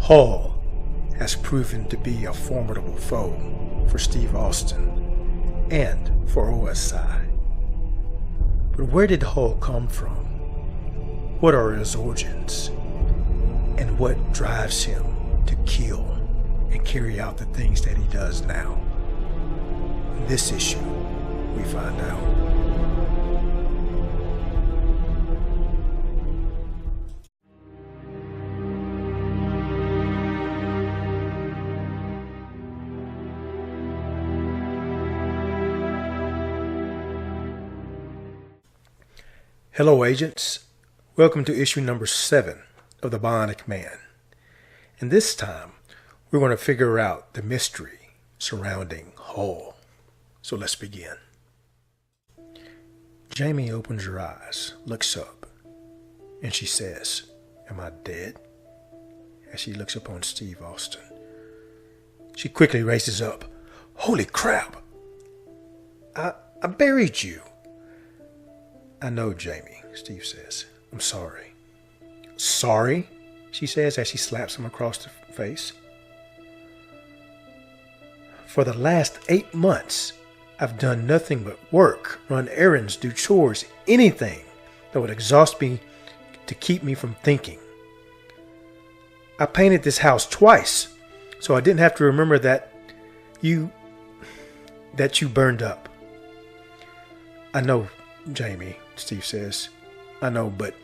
Hall has proven to be a formidable foe for Steve Austin and for OSI. But where did Hall come from? What are his origins? And what drives him to kill and carry out the things that he does now? In this issue, we find out. Hello, agents. Welcome to issue number 7 of the Bionic Man. And this time, we're going to figure out the mystery surrounding Hall. So let's begin. Jamie opens her eyes, looks up, and she says, "Am I dead?" As she looks upon Steve Austin. She quickly races up. "Holy crap! I buried you." "I know, Jamie," Steve says. "I'm sorry." "Sorry?" she says as she slaps him across the face. "For the last 8 months, I've done nothing but work, run errands, do chores, anything that would exhaust me to keep me from thinking. I painted this house twice, so I didn't have to remember that you burned up." "I know, Jamie," Steve says. "I know, but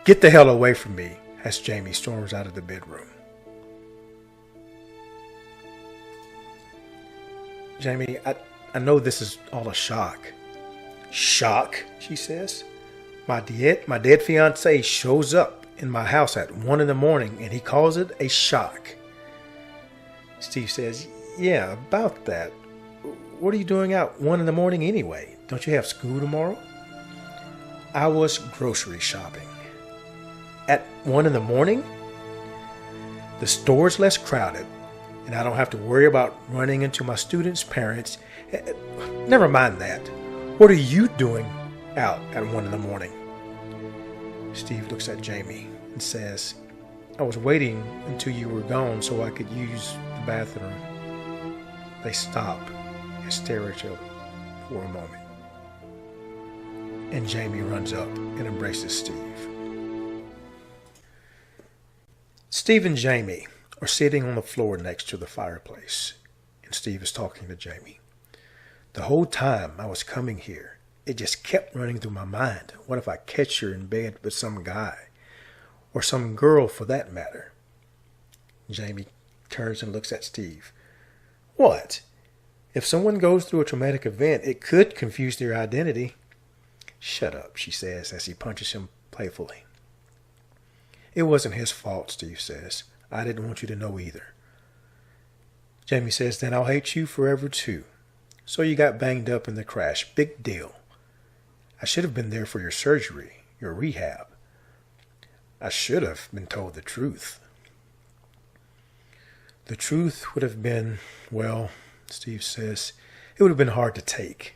get the hell away from me," as Jamie storms out of the bedroom. "Jamie, I know this is all a shock." "Shock?" she says. My dead fiance shows up in my house at 1 a.m. and he calls it a shock." Steve says, "Yeah, about that. What are you doing out 1 a.m. anyway? Don't you have school tomorrow?" "I was grocery shopping." "At 1 a.m? The store's less crowded, and I don't have to worry about running into my students' parents. Never mind that. What are you doing out at 1 a.m? Steve looks at Jamie and says, "I was waiting until you were gone so I could use the bathroom." They stop and stare at each other for a moment. And Jamie runs up and embraces Steve. Steve and Jamie are sitting on the floor next to the fireplace, and Steve is talking to Jamie. "The whole time I was coming here, it just kept running through my mind. What if I catch her in bed with some guy, or some girl for that matter?" Jamie turns and looks at Steve. "What? If someone goes through a traumatic event, it could confuse their identity." "Shut up," she says as he punches him playfully. "It wasn't his fault," Steve says. "I didn't want you to know either." Jamie says, "Then I'll hate you forever too. So you got banged up in the crash. Big deal. I should have been there for your surgery, your rehab. I should have been told the truth." "The truth would have been, well," Steve says, "it would have been hard to take."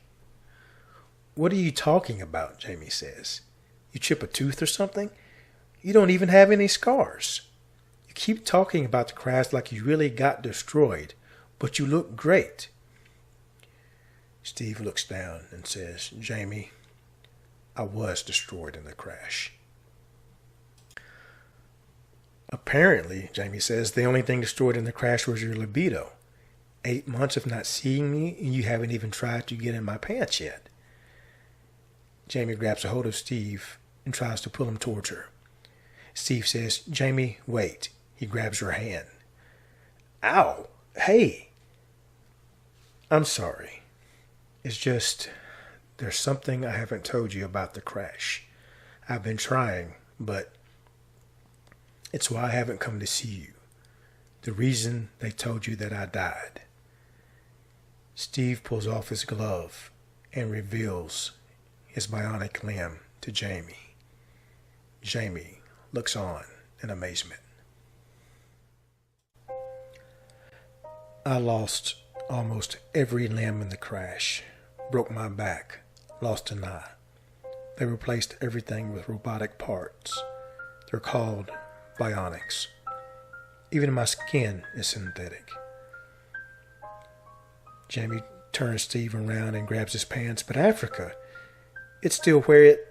"What are you talking about?" Jamie says. "You chip a tooth or something? You don't even have any scars. You keep talking about the crash like you really got destroyed, but you look great." Steve looks down and says, "Jamie, I was destroyed in the crash." "Apparently," Jamie says, "the only thing destroyed in the crash was your libido. 8 months of not seeing me, and you haven't even tried to get in my pants yet." Jamie grabs a hold of Steve and tries to pull him towards her. Steve says, "Jamie, wait." He grabs her hand. "Ow! Hey!" "I'm sorry. It's just, there's something I haven't told you about the crash. I've been trying, but it's why I haven't come to see you. The reason they told you that I died." Steve pulls off his glove and reveals his bionic limb to Jamie. Jamie looks on in amazement. "I lost almost every limb in the crash. Broke my back, lost an eye. They replaced everything with robotic parts. They're called bionics. Even my skin is synthetic. Jamie turns Steve around and grabs his pants. But Africa, it's still where it...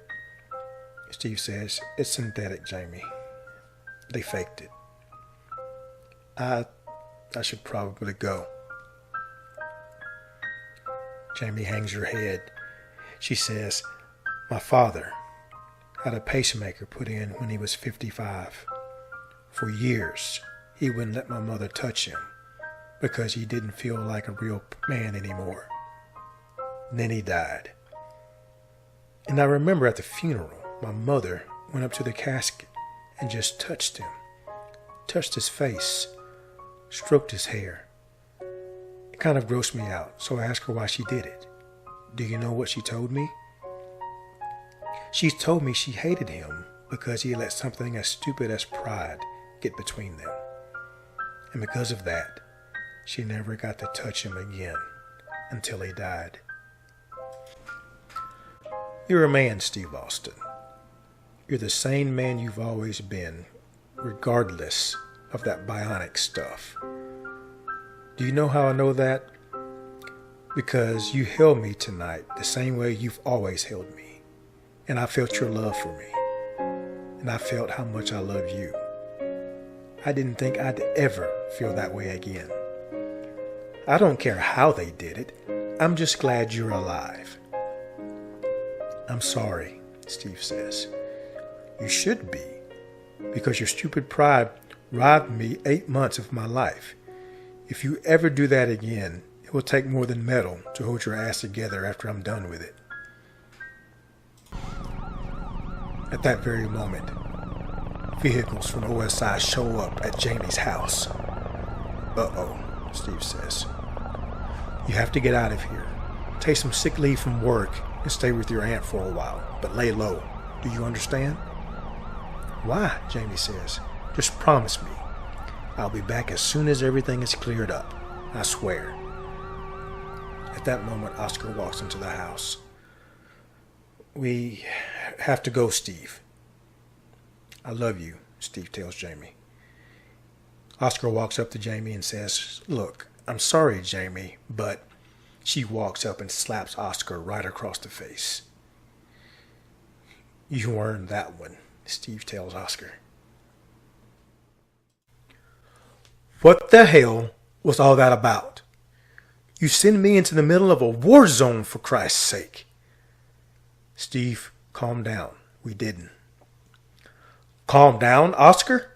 Steve says, it's synthetic, Jamie. They faked it. I should probably go. Jamie hangs her head. She says, my father had a pacemaker put in when he was 55. For years, he wouldn't let my mother touch him because he didn't feel like a real man anymore. And then he died. And I remember at the funeral, my mother went up to the casket and just touched him, touched his face, stroked his hair. It kind of grossed me out, so I asked her why she did it. Do you know what she told me? She told me she hated him because he let something as stupid as pride get between them. And because of that, she never got to touch him again until he died. You're a man, Steve Austin. You're the same man you've always been, regardless of that bionic stuff. Do you know how I know that? Because you held me tonight the same way you've always held me. And I felt your love for me. And I felt how much I love you. I didn't think I'd ever feel that way again. I don't care how they did it. I'm just glad you're alive. I'm sorry, Steve says. You should be, because your stupid pride robbed me 8 months of my life. If you ever do that again, it will take more than metal to hold your ass together after I'm done with it. At that very moment, vehicles from OSI show up at Jamie's house. Uh-oh, Steve says. You have to get out of here. Take some sick leave from work and stay with your aunt for a while, but lay low. Do you understand? Why? Jamie says. Just promise me. I'll be back as soon as everything is cleared up. I swear. At that moment, Oscar walks into the house. We have to go, Steve. I love you, Steve tells Jamie. Oscar walks up to Jamie and says, Look, I'm sorry, Jamie, but... She walks up and slaps Oscar right across the face. You earned that one, Steve tells Oscar. What the hell was all that about? You send me into the middle of a war zone, for Christ's sake. Steve, calm down. We didn't. Calm down, Oscar?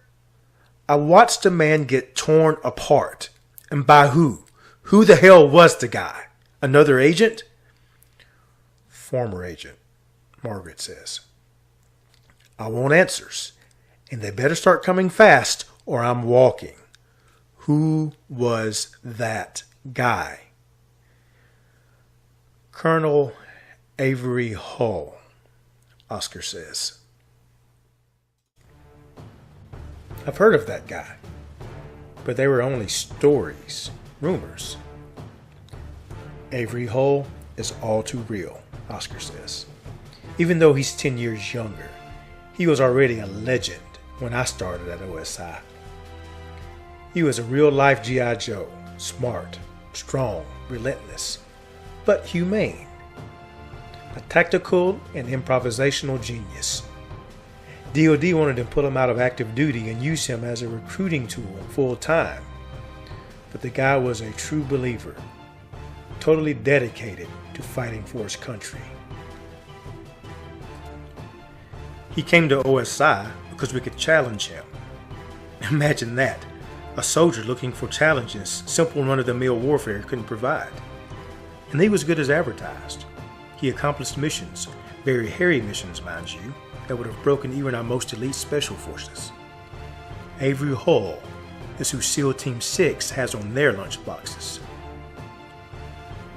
I watched a man get torn apart. And by who? Who the hell was the guy? Another agent? Former agent, Margaret says. I want answers. And they better start coming fast or I'm walking. Who was that guy? Colonel Avery Hall, Oscar says. I've heard of that guy, but they were only stories, rumors. Avery Hall is all too real, Oscar says. Even though he's 10 years younger, he was already a legend when I started at OSI. He was a real-life G.I. Joe, smart, strong, relentless, but humane. A tactical and improvisational genius. DOD wanted to pull him out of active duty and use him as a recruiting tool full-time. But the guy was a true believer, totally dedicated to fighting for his country. He came to OSI because we could challenge him. Imagine that. A soldier looking for challenges simple run-of-the-mill warfare couldn't provide. And he was good as advertised. He accomplished missions, very hairy missions, mind you, that would have broken even our most elite special forces. Avery Hall is who SEAL Team 6 has on their lunchboxes.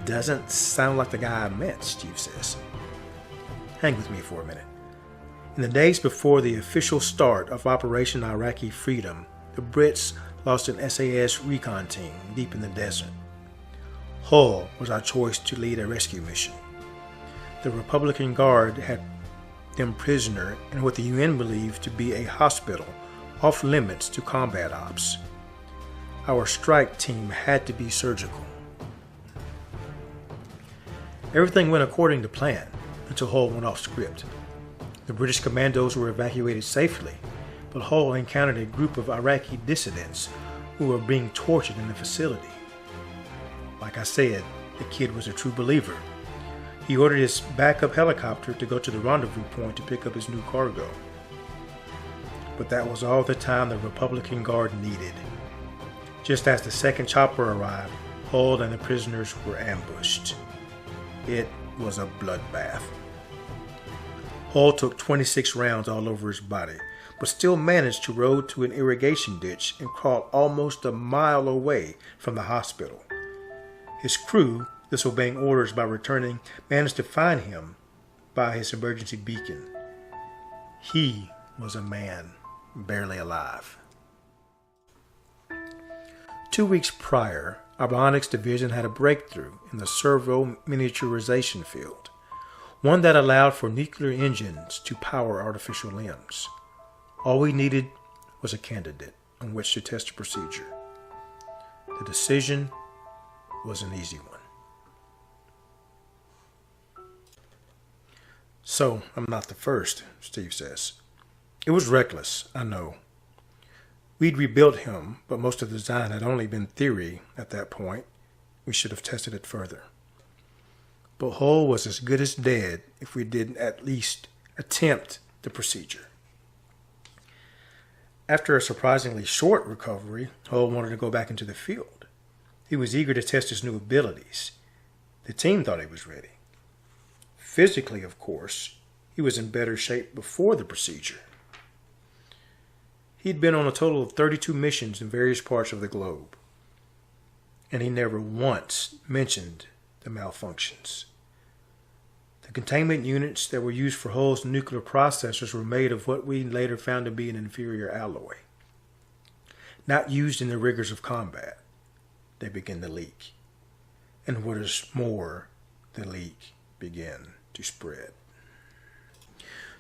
Doesn't sound like the guy I met, Steve says. Hang with me for a minute. In the days before the official start of Operation Iraqi Freedom, the Brits lost an SAS recon team deep in the desert. Hall was our choice to lead a rescue mission. The Republican Guard had them prisoner in what the UN believed to be a hospital off limits to combat ops. Our strike team had to be surgical. Everything went according to plan until Hull went off script. The British commandos were evacuated safely, but Hull encountered a group of Iraqi dissidents who were being tortured in the facility. Like I said, the kid was a true believer. He ordered his backup helicopter to go to the rendezvous point to pick up his new cargo. But that was all the time the Republican Guard needed. Just as the second chopper arrived, Hull and the prisoners were ambushed. It was a bloodbath. Hull took 26 rounds all over his body, but still managed to row to an irrigation ditch and crawl almost a mile away from the hospital. His crew, disobeying orders by returning, managed to find him by his emergency beacon. He was a man, barely alive. 2 weeks prior, our Bionics division had a breakthrough in the servo miniaturization field, one that allowed for nuclear engines to power artificial limbs. All we needed was a candidate on which to test the procedure. The decision was an easy one. So, I'm not the first, Steve says. It was reckless, I know. We'd rebuilt him, but most of the design had only been theory at that point. We should have tested it further. But Hull was as good as dead if we didn't at least attempt the procedure. After a surprisingly short recovery, Hull wanted to go back into the field. He was eager to test his new abilities. The team thought he was ready. Physically, of course, he was in better shape before the procedure. He'd been on a total of 32 missions in various parts of the globe, and he never once mentioned the malfunctions. The containment units that were used for Hull's nuclear processors were made of what we later found to be an inferior alloy. Not used in the rigors of combat, they began to leak. And what is more, the leak began to spread.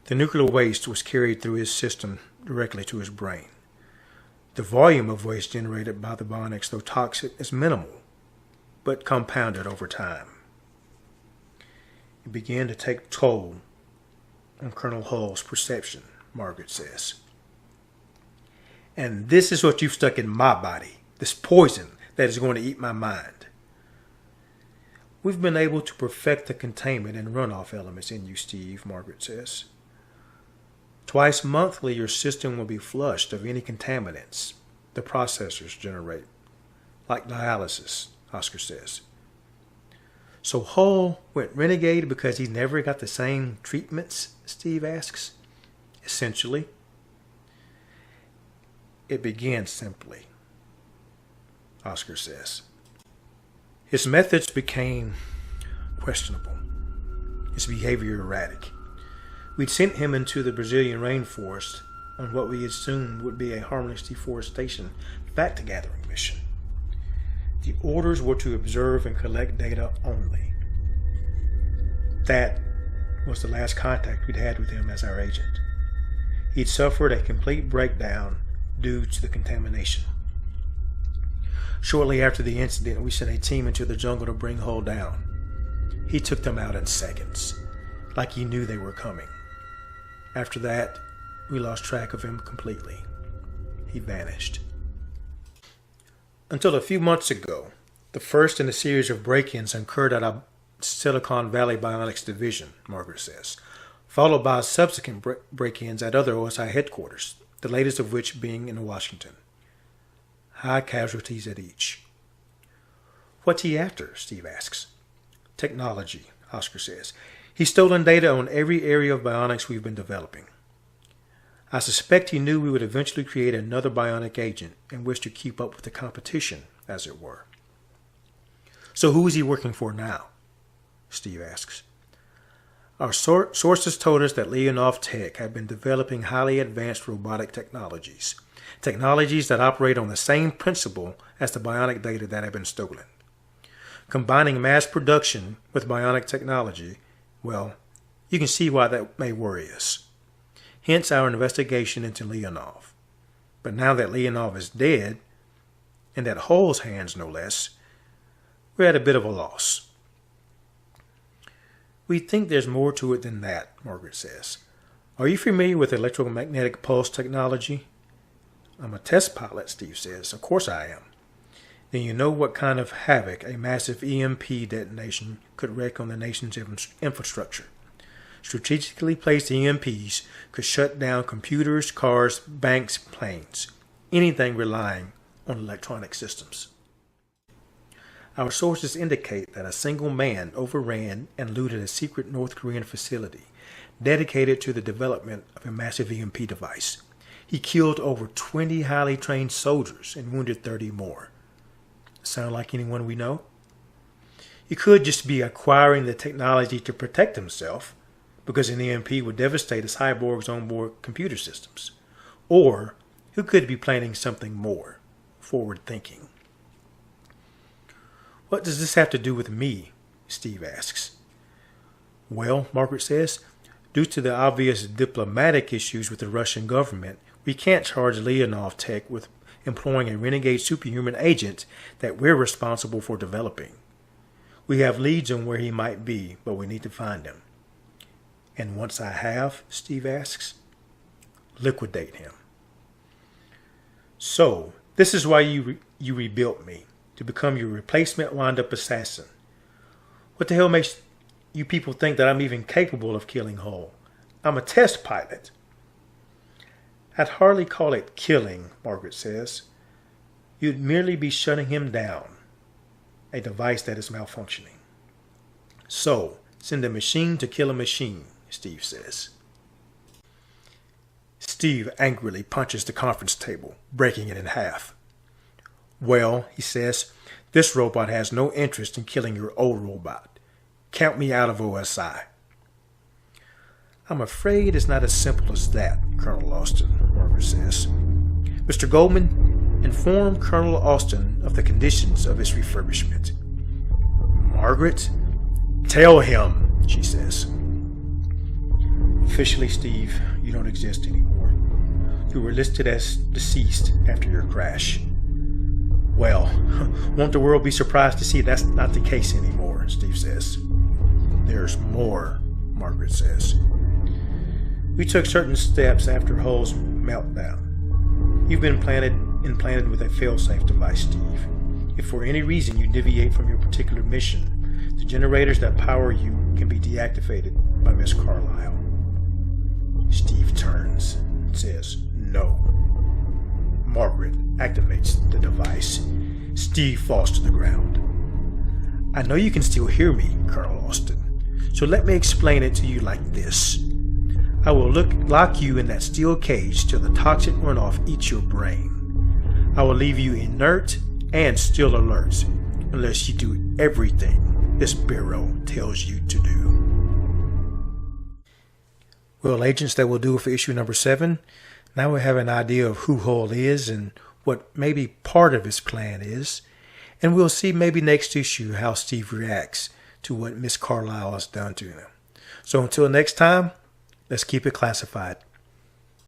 The nuclear waste was carried through his system directly to his brain. The volume of waste generated by the Bionics, though toxic, is minimal, but compounded over time. It began to take toll on Colonel Hull's perception, Margaret says. And this is what you've stuck in my body, this poison that is going to eat my mind. We've been able to perfect the containment and runoff elements in you, Steve, Margaret says. Twice monthly, your system will be flushed of any contaminants the processors generate, like dialysis, Oscar says. So Hull went renegade because he never got the same treatments, Steve asks. Essentially, it began simply, Oscar says. His methods became questionable, his behavior erratic. We'd sent him into the Brazilian rainforest on what we assumed would be a harmless deforestation fact-gathering mission. The orders were to observe and collect data only. That was the last contact we'd had with him as our agent. He'd suffered a complete breakdown due to the contamination. Shortly after the incident, we sent a team into the jungle to bring Hull down. He took them out in seconds, like he knew they were coming. After that, we lost track of him completely. He vanished. Until a few months ago, the first in a series of break-ins occurred at our Silicon Valley Bionics division, Margaret says, followed by subsequent break-ins at other OSI headquarters, the latest of which being in Washington. High casualties at each. What's he after? Steve asks. Technology, Oscar says. He's stolen data on every area of bionics we've been developing. I suspect he knew we would eventually create another bionic agent and wished to keep up with the competition, as it were. So who is he working for now? Steve asks. Our sources told us that Leonov Tech had been developing highly advanced robotic technologies that operate on the same principle as the bionic data that had been stolen. Combining mass production with bionic technology, well, you can see why that may worry us. Hence our investigation into Leonov. But now that Leonov is dead, and at Hull's hands no less, we're at a bit of a loss. We think there's more to it than that, Margaret says. Are you familiar with electromagnetic pulse technology? I'm a test pilot, Steve says. Of course I am. Then you know what kind of havoc a massive EMP detonation could wreak on the nation's infrastructure. Strategically placed EMPs could shut down computers, cars, banks, planes, anything relying on electronic systems. Our sources indicate that a single man overran and looted a secret North Korean facility dedicated to the development of a massive EMP device. He killed over 20 highly trained soldiers and wounded 30 more. Sound like anyone we know? He could just be acquiring the technology to protect himself, because an EMP would devastate a cyborg's onboard computer systems. Or he could be planning something more forward-thinking. What does this have to do with me? Steve asks. Well, Margaret says, due to the obvious diplomatic issues with the Russian government, we can't charge Leonov Tech with employing a renegade superhuman agent that we're responsible for developing. We have leads on where he might be, but we need to find him. And once I have, Steve asks, liquidate him. So, this is why you rebuilt me, to become your replacement wind-up assassin. What the hell makes you people think that I'm even capable of killing Hull? I'm a test pilot. I'd hardly call it killing, Margaret says. You'd merely be shutting him down, a device that is malfunctioning. So, send a machine to kill a machine, Steve says. Steve angrily punches the conference table, breaking it in half. Well, he says, this robot has no interest in killing your old robot. Count me out of OSI. I'm afraid it's not as simple as that, Colonel Austin, Margaret says. Mr. Goldman, inform Colonel Austin of the conditions of his refurbishment. Margaret? Tell him, she says. Officially, Steve, you don't exist anymore. You were listed as deceased after your crash. Well, won't the world be surprised to see that's not the case anymore, Steve says. There's more, Margaret says. We took certain steps after Hull's meltdown. You've been implanted with a fail-safe device, Steve. If for any reason you deviate from your particular mission, the generators that power you can be deactivated by Miss Carlyle. Steve turns and says, no. Margaret activates the device. Steve falls to the ground. I know you can still hear me, Colonel Austin, so let me explain it to you like this. I will lock you in that steel cage till the toxic runoff eats your brain. I will leave you inert and still alert, unless you do everything this bureau tells you to do. Well, agents, that will do it for issue number 7. Now we have an idea of who Hull is and what maybe part of his plan is. And we'll see maybe next issue how Steve reacts to what Miss Carlyle has done to him. So until next time, let's keep it classified.